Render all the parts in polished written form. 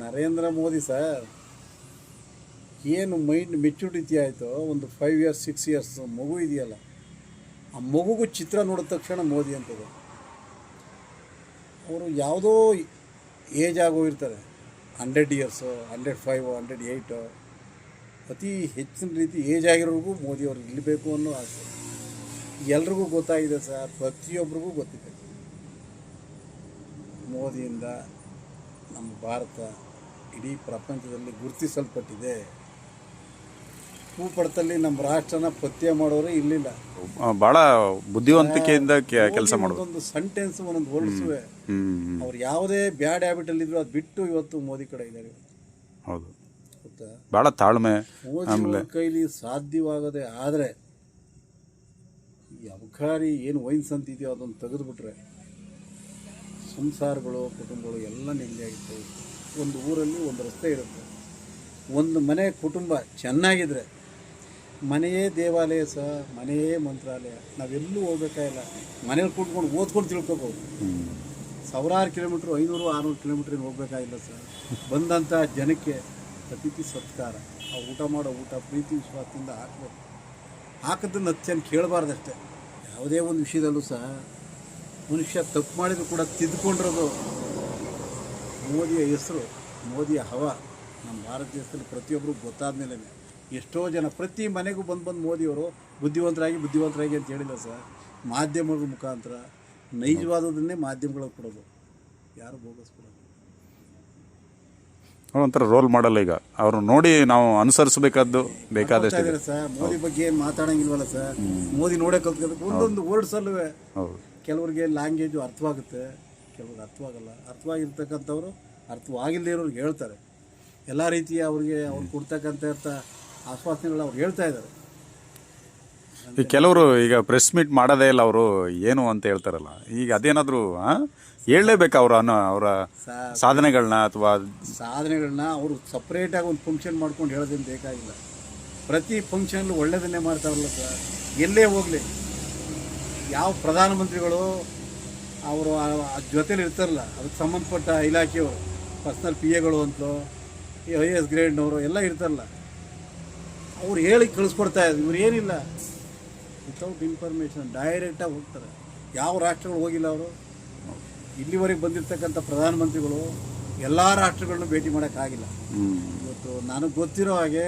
Narendra Modi sir ಏನು mind maturity ಆಯಿತು, ಒಂದು 5 ಇಯರ್ಸ್ 6 ಇಯರ್ಸ್ ಮಗು ಇದೆಯಲ್ಲ, ಆ ಮಗುಗೂ ಚಿತ್ರ ನೋಡಿದ ತಕ್ಷಣ ಮೋದಿ ಅಂತದ್ದು. ಅವರು ಯಾವುದೋ ಏಜ್ ಆಗೋಗಿರ್ತಾರೆ, 100 ಇಯರ್ಸು, 105 108, ಅತಿ ಹೆಚ್ಚಿನ ರೀತಿ ಏಜ್ ಆಗಿರೋರಿಗೂ ಮೋದಿಯವ್ರು ಇರಬೇಕು ಅನ್ನೋ ಆಸೆ ಎಲ್ರಿಗೂ ಗೊತ್ತಾಗಿದೆ ಸರ್, ಪ್ರತಿಯೊಬ್ಬರಿಗೂ ಗೊತ್ತಿದೆ. ಮೋದಿಯಿಂದ ನಮ್ಮ ಭಾರತ ಇಡೀ ಪ್ರಪಂಚದಲ್ಲಿ ಗುರುತಿಸಲ್ಪಟ್ಟಿದೆ. ಭೂಪಟದಲ್ಲಿ ನಮ್ಮ ರಾಷ್ಟ್ರನ ಪತ್ತೆ ಮಾಡೋರೇ ಇರಲಿಲ್ಲ. ಭಾಳ ಬುದ್ಧಿವಂತಿಕೆಯಿಂದ ಕೆಲಸ ಮಾಡೋದು. ಒಂದು ಸೆಂಟೆನ್ಸ್, ಒಂದೊಂದು ವರ್ಡ್ಸುವೆ ಅವ್ರು ಯಾವುದೇ ಬ್ಯಾಡ್ ಹ್ಯಾಬಿಟಲ್ಲಿದ್ರು ಅದು ಬಿಟ್ಟು ಇವತ್ತು ಮೋದಿ ಕಡೆ ಇದ್ದಾರೆ. ಹೌದು, ಗೊತ್ತಾ, ಭಾಳ ತಾಳ್ಮೆ. ಮೋದಿ ಕೈಲಿ ಸಾಧ್ಯವಾಗದೆ ಆದರೆ ಈ ಅಬಕಾರಿ ಏನು ವೈನ್ಸ್ ಅಂತಿದೆಯೋ ಅದನ್ನು ತೆಗೆದುಬಿಟ್ರೆ ಸಂಸಾರಗಳು, ಕುಟುಂಬಗಳು ಎಲ್ಲ ನೆಮ್ಮದಿಯಾಗಿರ್ತವೆ. ಒಂದು ಊರಲ್ಲಿ ಒಂದು ರಸ್ತೆ ಇರುತ್ತೆ, ಒಂದು ಮನೆ ಕುಟುಂಬ ಚೆನ್ನಾಗಿದ್ರೆ ಮನೆಯೇ ದೇವಾಲಯ ಸಹ, ಮನೆಯೇ ಮಂತ್ರಾಲಯ. ನಾವೆಲ್ಲೂ ಹೋಗ್ಬೇಕಾಗಿಲ್ಲ, ಮನೇಲಿ ಕೂತ್ಕೊಂಡು ಓದ್ಕೊಂಡು ತಿಳ್ಕೊಬೋದು. ಸಾವಿರಾರು ಕಿಲೋಮೀಟ್ರು, 500-600 ಕಿಲೋಮೀಟ್ರಿನ ಹೋಗ್ಬೇಕಾಗಿಲ್ಲ ಸರ್. ಬಂದಂಥ ಜನಕ್ಕೆ ಅತಿಥಿ ಸತ್ಕಾರ, ಆ ಊಟ ಮಾಡೋ ಊಟ ಪ್ರೀತಿ ವಿಶ್ವಾಸದಿಂದ ಹಾಕ್ಬೇಕು. ಹಾಕಿದ್ದನ್ನು ಅತ್ಯಂತ ಕೇಳಬಾರ್ದಷ್ಟೇ. ಯಾವುದೇ ಒಂದು ವಿಷಯದಲ್ಲೂ ಸಹ ಮನುಷ್ಯ ತಪ್ಪು ಮಾಡಿದ್ರು ಕೂಡ ತಿದ್ದುಕೊಂಡಿರೋದು ಮೋದಿಯ ಹೆಸರು, ಮೋದಿಯ ಹವಾ ನಮ್ಮ ಭಾರತ ದೇಶದಲ್ಲಿ ಪ್ರತಿಯೊಬ್ಬರಿಗೂ ಗೊತ್ತಾದ ಮೇಲೆ ಎಷ್ಟೋ ಜನ ಪ್ರತಿ ಮನೆಗೂ ಬಂದು ಮೋದಿಯವರು ಬುದ್ಧಿವಂತರಾಗಿ ಅಂತ ಹೇಳಿಲ್ಲ ಸರ್. ಮಾಧ್ಯಮಗಳ ಮುಖಾಂತರ ನೈಜವಾದದನ್ನೇ ಮಾಧ್ಯಮಗಳಿಗೆ ಕೊಡೋದು, ಯಾರು ಬೋಗಸ್ ಕೊಡೋದು. ಒಂಥರ ರೋಲ್ ಮಾಡಲ್ಲ. ಈಗ ಅವರು ನೋಡಿ ನಾವು ಅನುಸರಿಸಬೇಕಾದ್ದು ಬೇಕಾದಷ್ಟು ಸರ್. ಮೋದಿ ಬಗ್ಗೆ ಏನು ಮಾತಾಡಂಗಿಲ್ವಲ್ಲ ಸರ್. ಮೋದಿ ನೋಡೇ ಕಲ್ತ್ಕೋಬೇಕು. ಒಂದೊಂದು ವರ್ಡ್ಸಲ್ಲೂ ಕೆಲವ್ರಿಗೆ ಲ್ಯಾಂಗ್ವೇಜು ಅರ್ಥವಾಗುತ್ತೆ, ಕೆಲವ್ರಿಗೆ ಅರ್ಥವಾಗಲ್ಲ. ಅರ್ಥವಾಗಿರ್ತಕ್ಕಂಥವ್ರು ಅರ್ಥವಾಗಿಲ್ಲದೆ ಇರೋರಿಗೆ ಹೇಳ್ತಾರೆ. ಎಲ್ಲ ರೀತಿಯ ಅವ್ರಿಗೆ ಅವ್ರು ಕೊಡ್ತಕ್ಕಂಥ ಆಶ್ವಾಸನೆಗಳು ಅವ್ರು ಹೇಳ್ತಾ ಇದ್ದಾರೆ. ಈಗ ಕೆಲವರು ಈಗ ಪ್ರೆಸ್ ಮೀಟ್ ಮಾಡೋದೇ ಇಲ್ಲ ಅವರು, ಏನು ಅಂತ ಹೇಳ್ತಾರಲ್ಲ. ಈಗ ಅದೇನಾದರೂ ಹೇಳಲೇಬೇಕಾ ಅವರ ಸಾಧನೆಗಳನ್ನ ಅವರು ಸಪ್ರೇಟಾಗಿ ಒಂದು ಫಂಕ್ಷನ್ ಮಾಡ್ಕೊಂಡು ಹೇಳೋದೇನು ಬೇಕಾಗಿಲ್ಲ. ಪ್ರತಿ ಫಂಕ್ಷನ್ಲು ಒಳ್ಳೆಯದನ್ನೇ ಮಾಡ್ತಾರಲ್ಲ ಸರ್. ಎಲ್ಲೇ ಹೋಗಲಿ, ಯಾವ ಪ್ರಧಾನಮಂತ್ರಿಗಳು ಅವರು ಜೊತೇಲಿ ಇರ್ತಾರಲ್ಲ, ಅದಕ್ಕೆ ಸಂಬಂಧಪಟ್ಟ ಇಲಾಖೆಯವರು, ಪರ್ಸ್ನಲ್ PAಗಳು ಅಂತಲೋ IAS ಗ್ರೇಡ್ನವರು ಎಲ್ಲ ಇರ್ತಾರಲ್ಲ, ಅವ್ರು ಹೇಳಿ ಕಳಿಸ್ಕೊಡ್ತಾಯಿದ್ರು. ಇವ್ರು ಏನಿಲ್ಲ, ವಿತೌಟ್ ಇನ್ಫಾರ್ಮೇಷನ್ ಡೈರೆಕ್ಟಾಗಿ ಹೋಗ್ತಾರೆ. ಯಾವ ರಾಷ್ಟ್ರಗಳು ಹೋಗಿಲ್ಲ ಅವರು. ಇಲ್ಲಿವರೆಗೆ ಬಂದಿರತಕ್ಕಂಥ ಪ್ರಧಾನಮಂತ್ರಿಗಳು ಎಲ್ಲ ರಾಷ್ಟ್ರಗಳನ್ನೂ ಭೇಟಿ ಮಾಡೋಕ್ಕಾಗಿಲ್ಲ. ಇವತ್ತು ನನಗೆ ಗೊತ್ತಿರೋ ಹಾಗೆ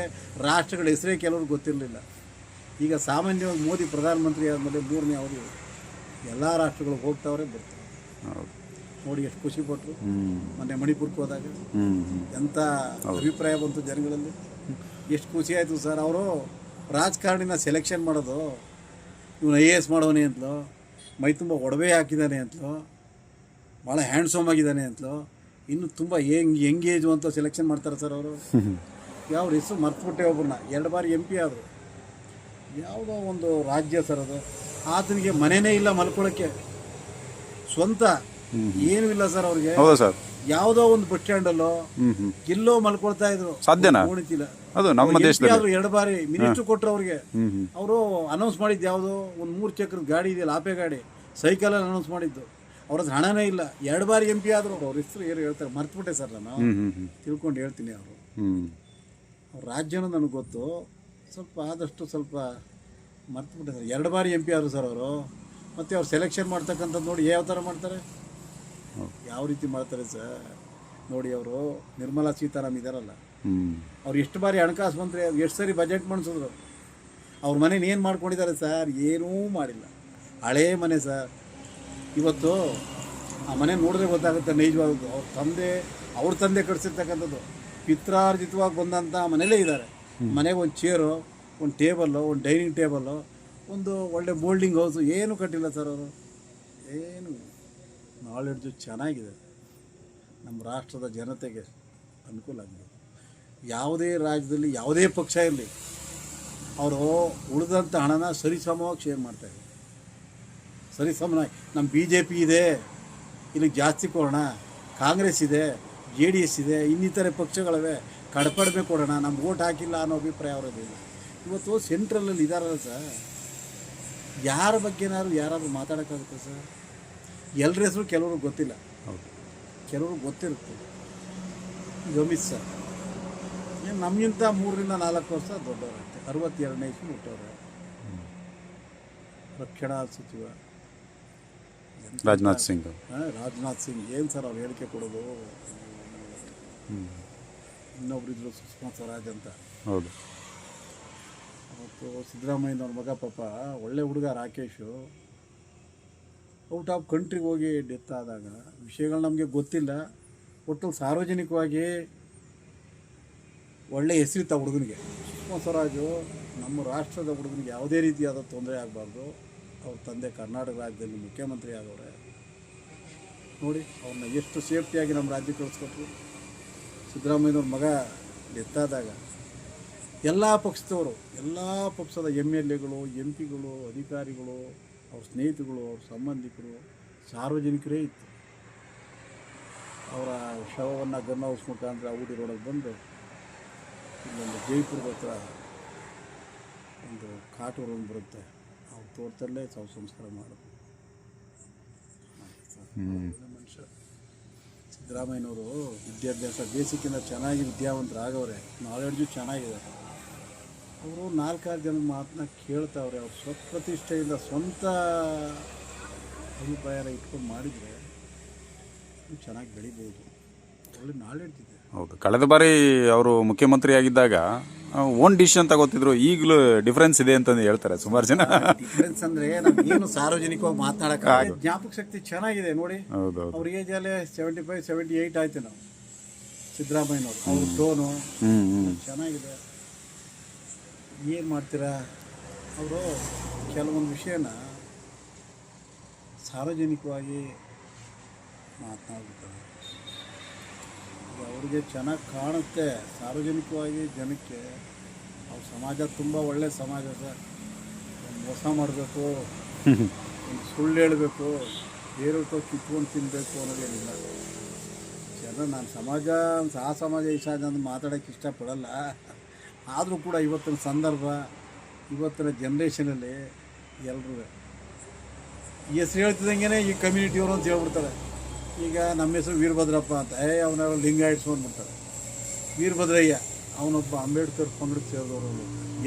ರಾಷ್ಟ್ರಗಳ ಹೆಸರೇ ಕೆಲವ್ರಿಗೆ ಗೊತ್ತಿರಲಿಲ್ಲ. ಈಗ ಸಾಮಾನ್ಯವಾಗಿ ಮೋದಿ ಪ್ರಧಾನಮಂತ್ರಿ ಆದಮೇಲೆ 3ನೇ ಅವಧಿ ಎಲ್ಲ ರಾಷ್ಟ್ರಗಳಿಗೆ ಹೋಗ್ತಾವ್ರೆ, ಬರ್ತಾರೆ. ನೋಡಿ ಎಷ್ಟು ಖುಷಿಪಟ್ಟರು. ಮೊನ್ನೆ ಮಣಿಪುರಕ್ಕೆ ಹೋದಾಗ ಎಂಥ ಅಭಿಪ್ರಾಯ ಬಂತು ಜನಗಳಲ್ಲಿ, ಎಷ್ಟು ಖುಷಿ ಆಯಿತು ಸರ್. ಅವರು ರಾಜಕಾರಣಿನ ಸೆಲೆಕ್ಷನ್ ಮಾಡೋದು, ಇವನು IAS ಮಾಡೋನೆ ಅಂತಲೋ, ಮೈ ತುಂಬ ಒಡವೆ ಹಾಕಿದ್ದಾನೆ ಅಂತಲೋ, ಭಾಳ ಹ್ಯಾಂಡ್ಸಮ್ ಆಗಿದ್ದಾನೆ ಅಂತಲೋ, ಇನ್ನು ತುಂಬ ಎಂಗೇಜು ಅಂತ ಸೆಲೆಕ್ಷನ್ ಮಾಡ್ತಾರೆ ಸರ್ ಅವರು. ಯಾವ ಹೆಸರು ಮರ್ತುಬಿಟ್ಟೆ, ಒಬ್ಬರನ್ನ 2 ಬಾರಿ MP ಆದರು. ಯಾವುದೋ ಒಂದು ರಾಜ್ಯ ಸರ್ ಅದು. ಆತನಿಗೆ ಮನೆಯೇ ಇಲ್ಲ ಮಲ್ಕೊಳ್ಳೋಕ್ಕೆ, ಸ್ವಂತ ಏನೂ ಇಲ್ಲ ಸರ್ ಅವ್ರಿಗೆ. ಯಾವುದೋ ಒಂದು ಬಸ್ ಸ್ಟ್ಯಾಂಡಲ್ಲೋ ಎಲ್ಲೋ ಮಲ್ಕೊಳ್ತಾ ಇದ್ರು. ಸಾಧ್ಯನಾ? ಉಳಿತಿಲ್ಲ. ಅದು ನಮ್ಮ ದೇಶದಲ್ಲಿ 2 ಬಾರಿ ಮಿನಿಸ್ಟ್ರು ಕೊಟ್ಟರು ಅವ್ರಿಗೆ. ಅವರು ಅನೌನ್ಸ್ ಮಾಡಿದ್ದು ಯಾವುದೋ ಒಂದು 3 ಚಕ್ರದ ಗಾಡಿ ಇದೆಯಲ್ಲ, ಆಪೆ ಗಾಡಿ, ಸೈಕಲಲ್ಲಿ ಅನೌನ್ಸ್ ಮಾಡಿದ್ದು. ಅವ್ರದ್ದು ಹಣನೇ ಇಲ್ಲ. 2 ಬಾರಿ MP ಆದರು. ಅವ್ರ ಹೆಸರು ಏನು ಹೇಳ್ತಾರೆ ಮರ್ತುಬಿಟ್ಟೆ ಸರ್. ನಾನು ತಿಳ್ಕೊಂಡು ಹೇಳ್ತೀನಿ. ಅವ್ರ ರಾಜ್ಯನೂ ನನಗೆ ಗೊತ್ತು, ಸ್ವಲ್ಪ ಆದಷ್ಟು ಸ್ವಲ್ಪ ಮರ್ತುಬಿಟ್ಟೆ ಸರ್. 2 ಬಾರಿ MP ಆದರು ಸರ್ ಅವರು. ಮತ್ತು ಅವ್ರು ಸೆಲೆಕ್ಷನ್ ಮಾಡ್ತಕ್ಕಂಥದ್ದು ನೋಡಿ ಯಾವ ಥರ ಮಾಡ್ತಾರೆ, ಯಾವ ರೀತಿ ಮಾಡ್ತಾರೆ ಸರ್. ನೋಡಿ, ಅವರು ನಿರ್ಮಲಾ ಸೀತಾರಾಮನ್ ಇದ್ದಾರಲ್ಲ, ಅವ್ರು ಎಷ್ಟು ಬಾರಿ ಹಣಕಾಸು ಮಂತ್ರಿ, ಎಷ್ಟು ಸರಿ ಬಜೆಟ್ ಮಾಡಿಸಿದ್ರು. ಅವ್ರ ಮನೇನ ಏನು ಮಾಡ್ಕೊಂಡಿದ್ದಾರೆ ಸರ್? ಏನೂ ಮಾಡಿಲ್ಲ. ಹಳೇ ಮನೆ ಸರ್. ಇವತ್ತು ಆ ಮನೆ ನೋಡಿದ್ರೆ ಗೊತ್ತಾಗುತ್ತೆ ನೈಜವಾದದ್ದು. ಅವ್ರ ತಂದೆ ಕಟ್ಸಿರ್ತಕ್ಕಂಥದ್ದು ಪಿತ್ರಾರ್ಜಿತವಾಗಿ ಬಂದಂಥ ಮನೇಲೇ ಇದ್ದಾರೆ. ಮನೆಗೆ ಒಂದು ಚೇರು, ಒಂದು ಟೇಬಲ್ಲು, ಒಂದು ಡೈನಿಂಗ್ ಟೇಬಲ್ಲು, ಒಂದು ಒಳ್ಳೆ ಬೋಲ್ಡಿಂಗ್ ಹೌಸು, ಏನೂ ಕಟ್ಟಿಲ್ಲ ಸರ್ ಅವರು. ಏನು ನಾಲೆಡ್ಜು ಚೆನ್ನಾಗಿದೆ. ನಮ್ಮ ರಾಷ್ಟ್ರದ ಜನತೆಗೆ ಅನುಕೂಲ ಆಗಿದೆ. ಯಾವುದೇ ರಾಜ್ಯದಲ್ಲಿ ಯಾವುದೇ ಪಕ್ಷ ಇರಲಿ, ಅವರು ಉಳಿದಂಥ ಹಣನ ಸರಿಸಮವಾಗಿ ಶೇರ್ ಮಾಡ್ತಾಯಿದ್ದಾರೆ. ಸರಿಸಮನಾಗಿ ನಮ್ಮ BJP ಇದೆ, ಇಲ್ಲಿಗೆ ಜಾಸ್ತಿ ಕೊಡೋಣ, ಕಾಂಗ್ರೆಸ್ ಇದೆ, JDS ಇದೆ, ಇನ್ನಿತರೆ ಪಕ್ಷಗಳಿವೆ, ಕಡಿಮೆ ಕೊಡೋಣ, ನಮ್ಗೆ ಓಟ್ ಹಾಕಿಲ್ಲ ಅನ್ನೋ ಅಭಿಪ್ರಾಯ ಅವರದ್ದು ಇದೆ. ಇವತ್ತು ಸೆಂಟ್ರಲಲ್ಲಿ ಇದ್ದಾರಲ್ಲ ಸರ್, ಯಾರ ಬಗ್ಗೆನಾದ್ರು ಯಾರಾದರೂ ಮಾತಾಡೋಕ್ಕಾಗುತ್ತೆ ಸರ್? ಎಲ್ಲರ ಹೆಸರು ಕೆಲವ್ರಿಗೆ ಗೊತ್ತಿಲ್ಲ, ಕೆಲವ್ರಿಗೆ ಗೊತ್ತಿರುತ್ತೆ. ಈಗ ಅಮಿತ್ ಶಾ ಏನು ನಮಗಿಂತ 3-4 ವರ್ಷ ದೊಡ್ಡವರಾಗ್ತಾರೆ, 62ನೇ ಇಸ್ವಿ ಹುಟ್ಟವ್ರೆ. ರಕ್ಷಣಾ ಸಚಿವ ರಾಜನಾಥ್ ಸಿಂಗ್. ರಾಜನಾಥ್ ಸಿಂಗ್ ಏನು ಸರ್ ಅವ್ರು ಹೇಳಿಕೆ ಕೊಡೋದು. ಇನ್ನೊಬ್ರಿದ್ರು ಸುಷ್ಮಾ ಸ್ವರಾಜ್ ಅಂತ. ಹೌದು. ಅವತ್ತು ಸಿದ್ದರಾಮಯ್ಯನವ್ರ ಮಗ ಪಾಪ ಒಳ್ಳೆ ಹುಡುಗ ರಾಕೇಶು ಔಟ್ ಆಫ್ ಕಂಟ್ರಿಗೆ ಹೋಗಿ ಡೆತ್ ಆದಾಗ ವಿಷಯಗಳು ನಮಗೆ ಗೊತ್ತಿಲ್ಲ. ಒಟ್ಟು ಸಾರ್ವಜನಿಕವಾಗಿ ಒಳ್ಳೆ ಹೆಸರಿತ್ತು ಆ ಹುಡುಗನಿಗೆ. ಸುಷ್ಮಾ ಸ್ವರಾಜು ನಮ್ಮ ರಾಷ್ಟ್ರದ ಹುಡುಗನಿಗೆ ಯಾವುದೇ ರೀತಿಯಾದ ತೊಂದರೆ ಆಗಬಾರ್ದು. ಅವ್ರ ತಂದೆ ಕರ್ನಾಟಕ ರಾಜ್ಯದಲ್ಲಿ ಮುಖ್ಯಮಂತ್ರಿ ಆಗವ್ರೆ ನೋಡಿ, ಅವ್ರನ್ನ ಎಷ್ಟು ಸೇಫ್ಟಿಯಾಗಿ ನಮ್ಮ ರಾಜ್ಯಕ್ಕೆ ಕಳಿಸ್ಕೊಟ್ರು. ಸಿದ್ದರಾಮಯ್ಯನವ್ರ ಮಗ ಡೆತ್ ಆದಾಗ ಎಲ್ಲ ಪಕ್ಷದವರು, ಎಲ್ಲ ಪಕ್ಷದ MLAಗಳು, MP ಗಳು, ಅಧಿಕಾರಿಗಳು, ಅವ್ರ ಸ್ನೇಹಿತರುಗಳು, ಅವ್ರ ಸಂಬಂಧಿಕರು, ಸಾರ್ವಜನಿಕರೇ ಇತ್ತು. ಅವರ ಶವವನ್ನು ಗನ್ ಹೌಸ್ ಮುಖಾಂತರ ಊಟಿ ರೋಡಲ್ಲಿ ಬಂದು ಇಲ್ಲೊಂದು ಜೈಪುರದ ಹತ್ರ ಒಂದು ಕಾಟೂರು ಒಂದು ಬರುತ್ತೆ, ಅವ್ರ ತೋಟದಲ್ಲೇ ಶವ ಸಂಸ್ಕಾರ ಮಾಡೋದು. ಮನುಷ್ಯ ಸಿದ್ದರಾಮಯ್ಯನವರು ವಿದ್ಯಾಭ್ಯಾಸ ಬೇಸಿಕ್ಕಿಂತ ಚೆನ್ನಾಗಿ ವಿದ್ಯಾವಂತರಾಗವ್ರೆ, ನಾಲೆಡ್ಜು ಚೆನ್ನಾಗಿದೆ. ಅವರು 4-6 ಜನದ ಮಾತನ್ನ ಕೇಳ್ತಾವ್ರೆ. ಅವ್ರು ಸ್ವಪ್ರತಿಷ್ಠೆಯಿಂದ ಸ್ವಂತ ಅಭಿಪ್ರಾಯ ಇಟ್ಕೊಂಡು ಮಾಡಿದರೆ ಚೆನ್ನಾಗಿ ಬೆಳಿಬೋದು. ಒಳ್ಳೆ ನಾಲೆಡ್ಜ್ ಇದೆ. ಹೌದು. ಕಳೆದ ಬಾರಿ ಅವರು ಮುಖ್ಯಮಂತ್ರಿ ಆಗಿದ್ದಾಗ ಓನ್ ಡಿಸಿಷನ್ ತಗೋತಿದ್ರು, ಈಗಲೂ ಡಿಫ್ರೆನ್ಸ್ ಇದೆ ಅಂತಂದು ಹೇಳ್ತಾರೆ ಸುಮಾರು ಜನ. ಡಿಫ್ರೆನ್ಸ್ ಅಂದರೆ ಏನು ಸಾರ್ವಜನಿಕವಾಗಿ ಮಾತನಾಡೋಕ್ಕೆ ಜ್ಞಾಪಕ ಶಕ್ತಿ ಚೆನ್ನಾಗಿದೆ ನೋಡಿ. ಹೌದೌದು. ಅವ್ರ ಏಜಲ್ಲೇ 75-78 ಆಯ್ತು ನಾವು. ಸಿದ್ದರಾಮಯ್ಯನವರು ಅವ್ರ ಟೋನು ಚೆನ್ನಾಗಿದೆ. ಏನು ಮಾಡ್ತೀರಾ, ಅವರು ಕೆಲವೊಂದು ವಿಷಯನ ಸಾರ್ವಜನಿಕವಾಗಿ ಮಾತನಾಡ್ಬಿಡ್ತಾರೆ. ಅವ್ರಿಗೆ ಚೆನ್ನಾಗಿ ಕಾಣುತ್ತೆ ಸಾರ್ವಜನಿಕವಾಗಿ ಜನಕ್ಕೆ. ಅವ್ರ ಸಮಾಜ ತುಂಬ ಒಳ್ಳೆಯ ಸಮಾಜ ಸರ್. ಒಂದು ಮೋಸ ಮಾಡಬೇಕು, ಒಂದು ಸುಳ್ಳು ಹೇಳಬೇಕು, ಬೇರೆಯವ್ರ ಕಿತ್ಕೊಂಡು ತಿನ್ನಬೇಕು ಅನ್ನೋದೇನಿಲ್ಲ. ಜನ ನಾನು ಸಮಾಜ ಆ ಸಮಾಜ ಈ ಸಮಾಜ ಅಂತ ಮಾತಾಡೋಕ್ಕೆ ಇಷ್ಟಪಡಲ್ಲ. ಆದರೂ ಕೂಡ ಇವತ್ತಿನ ಸಂದರ್ಭ, ಇವತ್ತಿನ ಜನ್ರೇಷನಲ್ಲಿ ಎಲ್ಲರೂ ಹೆಸ್ರು ಹೇಳ್ತಿದ್ದಂಗೆ ಈ ಕಮ್ಯುನಿಟಿಯವರು ಅಂತ ಹೇಳ್ಬಿಡ್ತಾರೆ. ಈಗ ನಮ್ಮ ಹೆಸರು ವೀರಭದ್ರಪ್ಪ ಅಂತ, ಅವನ ಲಿಂಗಾಯಟ್ಸು ಅಂದ್ಬಿಡ್ತಾರೆ. ವೀರಭದ್ರಯ್ಯ ಅವನೊಬ್ಬ ಅಂಬೇಡ್ಕರ್ ಪಂಗಡಕ್ಕೆ ಸೇರಿದವರು.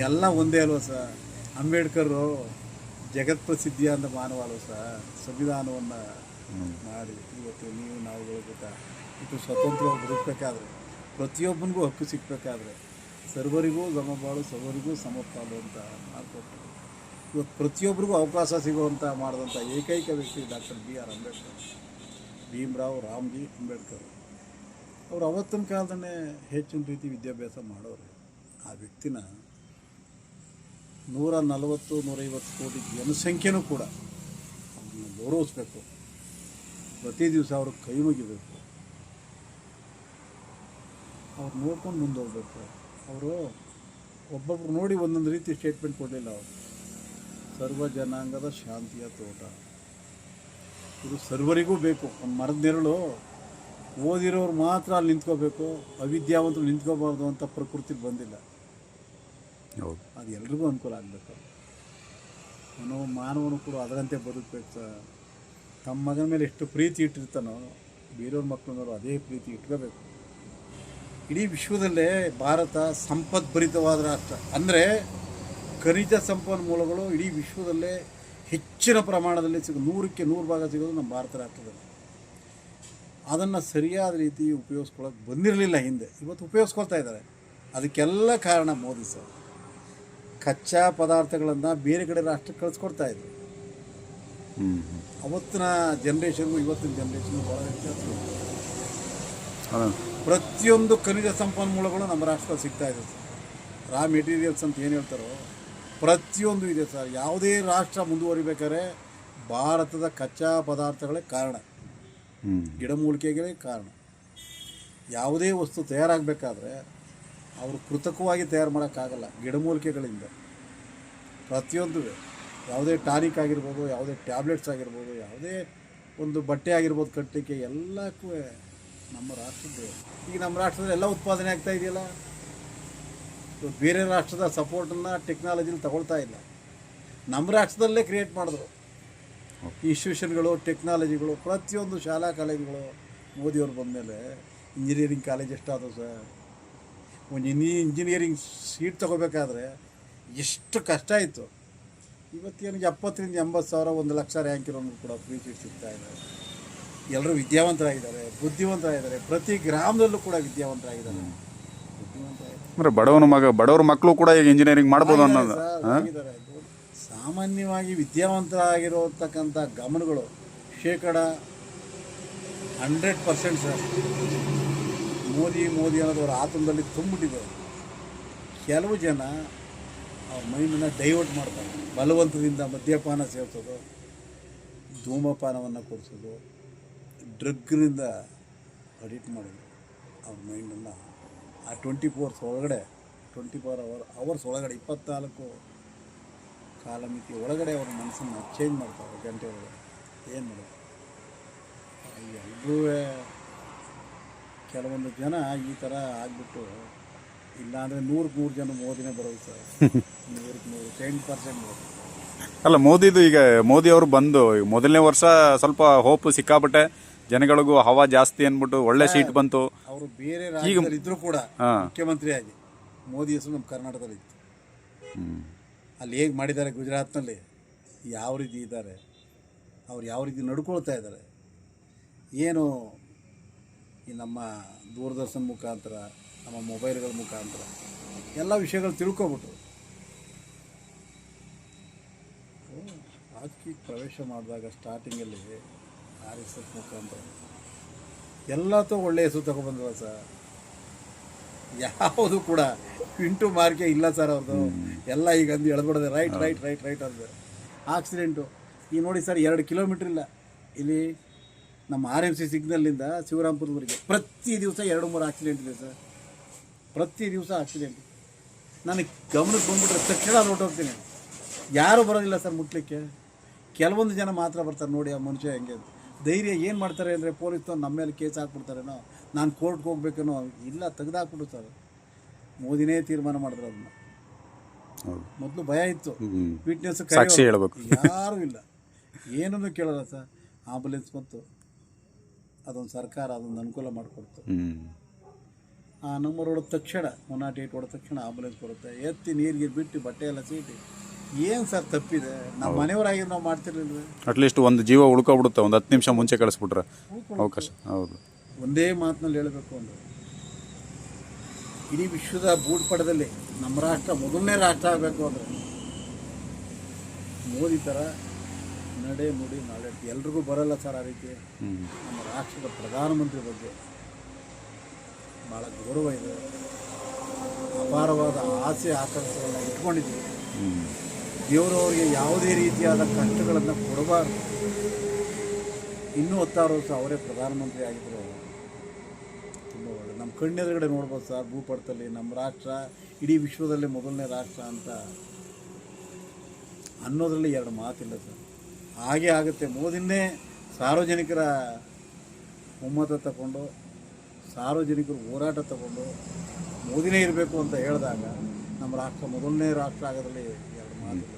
ಎಲ್ಲ ಒಂದೇ ಅಲ್ವ ಸರ್. ಅಂಬೇಡ್ಕರು ಜಗತ್ ಪ್ರಸಿದ್ಧಿಯಾದ ಮಾನವ ಅಲ್ವ ಸರ್. ಸಂವಿಧಾನವನ್ನು ಮಾಡಿ ಇವತ್ತು ನೀವು ನಾವುಗಳು ಗೊತ್ತಾ, ಇದು ಸ್ವತಂತ್ರವಾಗಿ ಬದುಕಬೇಕಾದ್ರೆ, ಪ್ರತಿಯೊಬ್ಬನಿಗೂ ಹಕ್ಕು ಸಿಗಬೇಕಾದ್ರೆ, ಸರ್ವರಿಗೂ ಸಮಬಾಳು ಸರ್ವರಿಗೂ ಸಮಪಾಲು ಅಂತ ಮಾಡಿಕೊಟ್ಟು ಇವತ್ತು ಪ್ರತಿಯೊಬ್ಬರಿಗೂ ಅವಕಾಶ ಸಿಗುವಂಥ ಮಾಡಿದಂಥ ಏಕೈಕ ವ್ಯಕ್ತಿ ಡಾಕ್ಟರ್ BR ಅಂಬೇಡ್ಕರ್, ಭೀಮರಾವ್ ರಾಮ್ಜಿ ಅಂಬೇಡ್ಕರ್. ಅವರು ಅವತ್ತಿನ ಕಾಲದನ್ನೇ ಹೆಚ್ಚಿನ ರೀತಿ ವಿದ್ಯಾಭ್ಯಾಸ ಮಾಡೋರು. ಆ ವ್ಯಕ್ತಿನ 140-150 ಕೋಟಿ ಜನಸಂಖ್ಯೆನೂ ಕೂಡ ಅವ್ರನ್ನ ಗೌರವಿಸ್ಬೇಕು. ಪ್ರತಿ ದಿವಸ ಅವ್ರ ಕೈ ಮುಗಿಬೇಕು, ಅವ್ರು ನೋಡ್ಕೊಂಡು ಮುಂದೆ ಹೋಗ್ಬೇಕು. ಅವರು ಒಬ್ಬೊಬ್ರು ನೋಡಿ ಒಂದೊಂದು ರೀತಿ ಸ್ಟೇಟ್ಮೆಂಟ್ ಕೊಡಲಿಲ್ಲ. ಅವರು ಸರ್ವ ಜನಾಂಗದ ಶಾಂತಿಯ ತೋಟ, ಇದು ಸರ್ವರಿಗೂ ಬೇಕು. ಒಂದು ಮರದ ನೆರಳು ಓದಿರೋರು ಮಾತ್ರ ಅಲ್ಲಿ ನಿಂತ್ಕೋಬೇಕು, ಅವಿದ್ಯಾವಂತರು ನಿಂತ್ಕೋಬಾರ್ದು ಅಂತ ಪ್ರಕೃತಿಗೆ ಬಂದಿಲ್ಲ. ಹೌದು. ಅದು ಎಲ್ರಿಗೂ ಅನುಕೂಲ ಆಗಬೇಕು. ಮಾನವನು ಕೂಡ ಅದರಂತೆ ಬದುಕಬೇಕು ಸರ್. ತಮ್ಮ ಮಗನ ಮೇಲೆ ಎಷ್ಟು ಪ್ರೀತಿ ಇಟ್ಟಿರ್ತಾನೋ ಬೇರೆಯವ್ರ ಮಕ್ಕಳನ್ನವರು ಅದೇ ಪ್ರೀತಿ ಇಟ್ಕೋಬೇಕು. ಇಡೀ ವಿಶ್ವದಲ್ಲೇ ಭಾರತ ಸಂಪದ್ಭರಿತವಾದ ರಾಷ್ಟ್ರ. ಅಂದರೆ ಖನಿಜ ಸಂಪನ್ಮೂಲಗಳು ಇಡೀ ವಿಶ್ವದಲ್ಲೇ ಹೆಚ್ಚಿನ ಪ್ರಮಾಣದಲ್ಲಿ 100ಕ್ಕೆ 100 ಭಾಗ ಸಿಗೋದು ನಮ್ಮ ಭಾರತ ರಾಷ್ಟ್ರದಲ್ಲಿ. ಅದನ್ನು ಸರಿಯಾದ ರೀತಿ ಉಪಯೋಗಿಸ್ಕೊಳ್ಳೋಕೆ ಬಂದಿರಲಿಲ್ಲ ಹಿಂದೆ, ಇವತ್ತು ಉಪಯೋಗಿಸ್ಕೊಳ್ತಾ ಇದ್ದಾರೆ. ಅದಕ್ಕೆಲ್ಲ ಕಾರಣ ಮೋದಿ ಸರ್. ಕಚ್ಚಾ ಪದಾರ್ಥಗಳನ್ನು ಬೇರೆ ಕಡೆ ರಾಷ್ಟ್ರಕ್ಕೆ ಕಳಿಸ್ಕೊಡ್ತಾಯಿದ್ರು. ಅವತ್ತಿನ ಜನ್ರೇಷನ್ಗೂ ಇವತ್ತಿನ ಜನ್ರೇಷನ್ಗೂ ಭಾಳ ವ್ಯತ್ಯಾಸ. ಪ್ರತಿಯೊಂದು ಖನಿಜ ಸಂಪನ್ಮೂಲಗಳು ನಮ್ಮ ರಾಷ್ಟ್ರದಲ್ಲಿ ಸಿಗ್ತಾಯಿದೆ ಸರ್. ರಾ ಮೆಟೀರಿಯಲ್ಸ್ ಅಂತ ಏನು ಹೇಳ್ತಾರೋ ಪ್ರತಿಯೊಂದು ಇದೆ ಸರ್. ಯಾವುದೇ ರಾಷ್ಟ್ರ ಮುಂದುವರಿಬೇಕಾದ್ರೆ ಭಾರತದ ಕಚ್ಚಾ ಪದಾರ್ಥಗಳೇ ಕಾರಣ, ಗಿಡಮೂಲಿಕೆಗಳೇ ಕಾರಣ. ಯಾವುದೇ ವಸ್ತು ತಯಾರಾಗಬೇಕಾದ್ರೆ ಅವರು ಕೃತಕವಾಗಿ ತಯಾರು ಮಾಡೋಕ್ಕಾಗಲ್ಲ. ಗಿಡಮೂಲಿಕೆಗಳಿಂದ ಪ್ರತಿಯೊಂದು, ಯಾವುದೇ ಟಾನಿಕ್ ಆಗಿರ್ಬೋದು, ಯಾವುದೇ ಟ್ಯಾಬ್ಲೆಟ್ಸ್ ಆಗಿರ್ಬೋದು, ಯಾವುದೇ ಒಂದು ಬಟ್ಟೆ ಆಗಿರ್ಬೋದು ಕಟ್ಟಲಿಕ್ಕೆ, ಎಲ್ಲಕ್ಕೂ ನಮ್ಮ ರಾಷ್ಟ್ರದ್ದು. ಈಗ ನಮ್ಮ ರಾಷ್ಟ್ರದಲ್ಲಿ ಎಲ್ಲ ಉತ್ಪಾದನೆ ಆಗ್ತಾ ಇದೆಯಲ್ಲ. ಬೇರೆ ರಾಷ್ಟ್ರದ ಸಪೋರ್ಟನ್ನು ಟೆಕ್ನಾಲಜಿಲಿ ತಗೊಳ್ತಾ ಇಲ್ಲ, ನಮ್ಮ ರಾಷ್ಟ್ರದಲ್ಲೇ ಕ್ರಿಯೇಟ್ ಮಾಡಿದ್ರು. ಇನ್ಸ್ಟಿಟ್ಯೂಷನ್ಗಳು, ಟೆಕ್ನಾಲಜಿಗಳು, ಪ್ರತಿಯೊಂದು ಶಾಲಾ ಕಾಲೇಜುಗಳು ಮೋದಿಯವರು ಬಂದಮೇಲೆ ಇಂಜಿನಿಯರಿಂಗ್ ಕಾಲೇಜ್ ಎಷ್ಟಾದವು ಸರ್? ಒಂದು ಇಂಜಿನಿಯರಿಂಗ್ ಸೀಟ್ ತೊಗೋಬೇಕಾದ್ರೆ ಎಷ್ಟು ಕಷ್ಟ ಇತ್ತು. ಇವತ್ತೇನು 70,000-80,000 1,00,000 ರ್ಯಾಂಕ್ ಇರೋನು ಕೂಡ ಫ್ರೀ ಸೀಟ್ ಸಿಗ್ತಾ ಇದ್ದಾರೆ. ಎಲ್ಲರೂ ವಿದ್ಯಾವಂತರಾಗಿದ್ದಾರೆ, ಬುದ್ಧಿವಂತರಾಗಿದ್ದಾರೆ. ಪ್ರತಿ ಗ್ರಾಮದಲ್ಲೂ ಕೂಡ ವಿದ್ಯಾವಂತರಾಗಿದ್ದಾರೆ, ಅಂದರೆ ಬಡವರ ಮಕ್ಕಳು ಕೂಡ ಈಗ ಇಂಜಿನಿಯರಿಂಗ್ ಮಾಡ್ಬೋದು ಅನ್ನೋದು. ಆಗಿದ್ದಾರೆ. ಸಾಮಾನ್ಯವಾಗಿ ವಿದ್ಯಾವಂತರಾಗಿರೋತಕ್ಕಂಥ ಗಮನಗಳು 100% ಸರ್. ಮೋದಿ ಅನ್ನೋದವ್ರ ಆತಂಕದಲ್ಲಿ ತುಂಬಿಟ್ಟಿದ್ದಾರೆ. ಕೆಲವು ಜನ ಅವ್ರ ಮೈಂಡನ್ನು ಡೈವರ್ಟ್ ಮಾಡ್ತಾರೆ. ಬಲವಂತದಿಂದ ಮದ್ಯಪಾನ ಸೇವಿಸೋದು, ಧೂಮಪಾನವನ್ನು ಕೊಡಿಸೋದು, ಡ್ರಗ್ನಿಂದ ಅಡಿಕ್ಟ್ ಮಾಡೋದು. ಅವ್ರ ಮೈಂಡನ್ನು ಆ 24 ಅವರ್ಸ್ ಒಳಗಡೆ 24 ಕಾಲಮಿತಿ ಒಳಗಡೆ ಅವ್ರ ಮನಸ್ಸನ್ನು ಚೇಂಜ್ ಮಾಡ್ತಾರೆ. ಗಂಟೆ ಒಳಗಡೆ ಏನು ಮಾಡೋದು? ಎಲ್ಲರೂ ಕೆಲವೊಂದು ಜನ ಈ ಥರ ಆಗಿಬಿಟ್ಟು, ಇಲ್ಲಾಂದರೆ 100 ಜನ ಮೋದಿನೇ ಬರೋದು ಸರ್. 10% ಬರೋದು. ಅಲ್ಲ, ಈಗ ಮೋದಿ ಅವರು ಬಂದು ಮೊದಲನೇ ವರ್ಷ ಸ್ವಲ್ಪ ಹೋಪ್ ಸಿಕ್ಕಾಬಿಟ್ಟೆ, ಜನಗಳಿಗೂ ಹವಾ ಜಾಸ್ತಿ ಅಂದ್ಬಿಟ್ಟು ಒಳ್ಳೆ ಸೀಟ್ ಬಂತು. ಅವರು ಬೇರೆ ರಾಜ್ಯದಲ್ಲಿ ಇದ್ರೂ ಕೂಡ ಮುಖ್ಯಮಂತ್ರಿ ಆಗಿ ಮೋದಿ ಹೆಸರು ನಮ್ಮ ಕರ್ನಾಟಕದಲ್ಲಿ ಇತ್ತು. ಅಲ್ಲಿ ಹೇಗೆ ಮಾಡಿದ್ದಾರೆ ಗುಜರಾತ್ನಲ್ಲಿ, ಯಾವ ರೀತಿ ಇದ್ದಾರೆ, ಅವ್ರು ಯಾವ ರೀತಿ ನಡ್ಕೊಳ್ತಾ ಇದ್ದಾರೆ, ಏನು ಈ ನಮ್ಮ ದೂರದರ್ಶನ ಮುಖಾಂತರ, ನಮ್ಮ ಮೊಬೈಲ್ಗಳ ಮುಖಾಂತರ ಎಲ್ಲ ವಿಷಯಗಳು ತಿಳ್ಕೊಬಿಟ್ಟು ರಾಜಕೀಯಕ್ಕೆ ಪ್ರವೇಶ ಮಾಡಿದಾಗ ಸ್ಟಾರ್ಟಿಂಗಲ್ಲಿ RSS ಮುಖಾಂತರ ಎಲ್ಲತ್ತೂ ಒಳ್ಳೆಯ ಹೆಸರು ತಗೊಬಂದವ ಸರ್. ಯಾವುದು ಕೂಡ ಇಂಟು ಮಾರ್ಕೆ ಇಲ್ಲ ಸರ್ ಅವ್ರದ್ದು. ಎಲ್ಲ ಈಗ ಅಂದು ಎಳ್ಬಿಡೋದೆ ರೈಟ್ ಅಂದು. ಆಕ್ಸಿಡೆಂಟು ಈಗ ನೋಡಿ ಸರ್, 2 ಕಿಲೋಮೀಟ್ರ್ ಇಲ್ಲ ಇಲ್ಲಿ ನಮ್ಮ RMC ಸಿಗ್ನಲ್ಲಿಂದ ಶಿವರಾಂಪುರದವರೆಗೆ ಪ್ರತಿ ದಿವಸ 2-3 ಆಕ್ಸಿಡೆಂಟ್ ಇದೆ ಸರ್. ಪ್ರತಿ ದಿವಸ ಆಕ್ಸಿಡೆಂಟ್. ನನಗೆ ಗಮನಕ್ಕೆ ಬಂದುಬಿಟ್ರೆ ತಕ್ಷಣ ಹೊರಟೋಗ್ತೀನಿ. ಯಾರೂ ಬರೋದಿಲ್ಲ ಸರ್ ಮುಟ್ಲಿಕ್ಕೆ. ಕೆಲವೊಂದು ಜನ ಮಾತ್ರ ಬರ್ತಾರೆ. ನೋಡಿ ಆ ಮನುಷ್ಯ ಹೆಂಗೆ ಧೈರ್ಯ ಏನು ಮಾಡ್ತಾರೆ ಅಂದರೆ, ಪೊಲೀಸ್ನವ್ರು ನಮ್ಮ ಮೇಲೆ ಕೇಸ್ ಹಾಕ್ಬಿಡ್ತಾರೇನೋ, ನಾನು ಕೋರ್ಟ್ಗೆ ಹೋಗ್ಬೇಕೇನೋ. ಇಲ್ಲ, ತೆಗೆದಾಕ್ಬಿಡ್ತಾರೆ. ಮೋದಿನೇ ತೀರ್ಮಾನ ಮಾಡಿದ್ರು ಅದನ್ನ. ಮೊದಲು ಭಯ ಇತ್ತು, ಫಿಟ್ನೆಸ್ ಯಾರೂ ಇಲ್ಲ, ಏನನ್ನು ಕೇಳಲ್ಲ ಸರ್. ಆಂಬುಲೆನ್ಸ್ ಬಂತು, ಅದೊಂದು ಸರ್ಕಾರ ಅದೊಂದು ಅನುಕೂಲ ಮಾಡಿಕೊಡ್ತು. ಆ ನಂಬರ್ ಹೊಡೆದ ತಕ್ಷಣ 108 ಹೊಡೆದ ತಕ್ಷಣ ಆಂಬುಲೆನ್ಸ್ ಬರುತ್ತೆ. ಎತ್ತಿ ನೀರಿಗೆ ಬಿಟ್ಟು ಬಟ್ಟೆ ಎಲ್ಲ ಸೀಟಿ. ಏನು ಸರ್ ತಪ್ಪಿದೆ? ನಮ್ಮ ಮನೆಯವರಾಗಿ ನಾವು ಮಾಡ್ತಿರ್ಲಿಲ್ಲ. ಅಟ್ಲೀಸ್ಟ್ ಒಂದು ಜೀವ ಉಳ್ಕೊಬಿಡುತ್ತೆ, ಒಂದು 10 ನಿಮಿಷ ಮುಂಚೆ ಕಳಿಸ್ಬಿಟ್ರೆ ಅವಕಾಶ. ಹೌದು. ಒಂದೇ ಮಾತಿನಲ್ಲಿ ಹೇಳಬೇಕು ಅಂದರೆ, ಇಡೀ ವಿಶ್ವದ ಭೂಪಟದಲ್ಲಿ ನಮ್ಮ ರಾಷ್ಟ್ರ ಮೊದಲನೇ ರಾಷ್ಟ್ರ ಆಗಬೇಕು ಅಂದರೆ ಮೋದಿ ಥರ ನಡೆ ನುಡಿ ನಾಳೆ ಎಲ್ರಿಗೂ ಬರಲ್ಲ ಸರ್ ಆ ರೀತಿ. ನಮ್ಮ ರಾಷ್ಟ್ರದ ಪ್ರಧಾನಮಂತ್ರಿ ಬಗ್ಗೆ ಭಾಳ ಗೌರವ ಇದೆ, ಅಪಾರವಾದ ಆಸೆ ಆಕಾಂಕ್ಷೆಗಳನ್ನ ಇಟ್ಕೊಂಡಿದ್ದೀವಿ. ದೇವರವ್ರಿಗೆ ಯಾವುದೇ ರೀತಿಯಾದ ಕಷ್ಟಗಳನ್ನು ಕೊಡಬಾರ್ದು. ಇನ್ನೂ 16 ವರ್ಷ ಅವರೇ ಪ್ರಧಾನಮಂತ್ರಿ ಆಗಿದ್ದರು. ತುಂಬ ಒಳ್ಳೆ ನಮ್ಮ ಕಣ್ಣೆದುರುಗಡೆ ನೋಡ್ಬೋದು ಸರ್, ಭೂಪಟದಲ್ಲಿ ನಮ್ಮ ರಾಷ್ಟ್ರ ಇಡೀ ವಿಶ್ವದಲ್ಲೇ ಮೊದಲನೇ ರಾಷ್ಟ್ರ ಅಂತ ಅನ್ನೋದ್ರಲ್ಲಿ 2 ಮಾತಿಲ್ಲ ಸರ್. ಹಾಗೇ ಆಗುತ್ತೆ. ಮೋದಿನೇ ಸಾರ್ವಜನಿಕರ ಒಮ್ಮತ ತಗೊಂಡು, ಸಾರ್ವಜನಿಕರು ಹೋರಾಟ ತಗೊಂಡು ಮೋದಿನೇ ಇರಬೇಕು ಅಂತ ಹೇಳಿದಾಗ ನಮ್ಮ ರಾಷ್ಟ್ರ ಮೊದಲನೇ ರಾಷ್ಟ್ರ ಆಗೋದ್ರಲ್ಲಿ 2 ಮಾತಿಲ್ಲ.